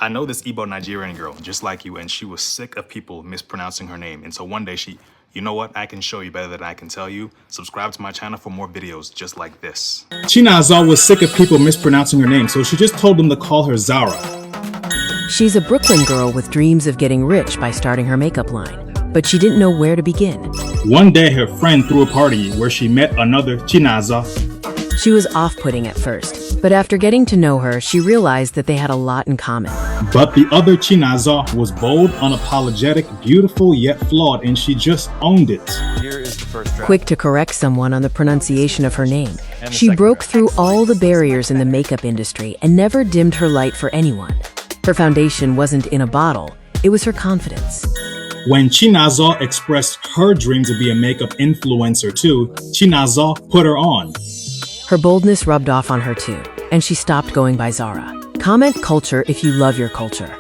I know this Igbo Nigerian girl, just like you, and she was sick of people mispronouncing her name. And so one day you know what? I can show you better than I can tell you. Subscribe to my channel for more videos just like this. Chinazor was sick of people mispronouncing her name, so she just told them to call her Zara. She's a Brooklyn girl with dreams of getting rich by starting her makeup line, but she didn't know where to begin. One day, her friend threw a party where she met another Chinazor. She was off-putting at first, but after getting to know her, she realized that they had a lot in common. But the other Chinazor was bold, unapologetic, beautiful, yet flawed, and she just owned it. Here is the first draft. Quick to correct someone on the pronunciation of her name, she broke through all the barriers in the makeup industry and never dimmed her light for anyone. Her foundation wasn't in a bottle, it was her confidence. When Chinazor expressed her dream to be a makeup influencer too, Chinazor put her on. Her boldness rubbed off on her too, and she stopped going by Zara. Comment culture if you love your culture.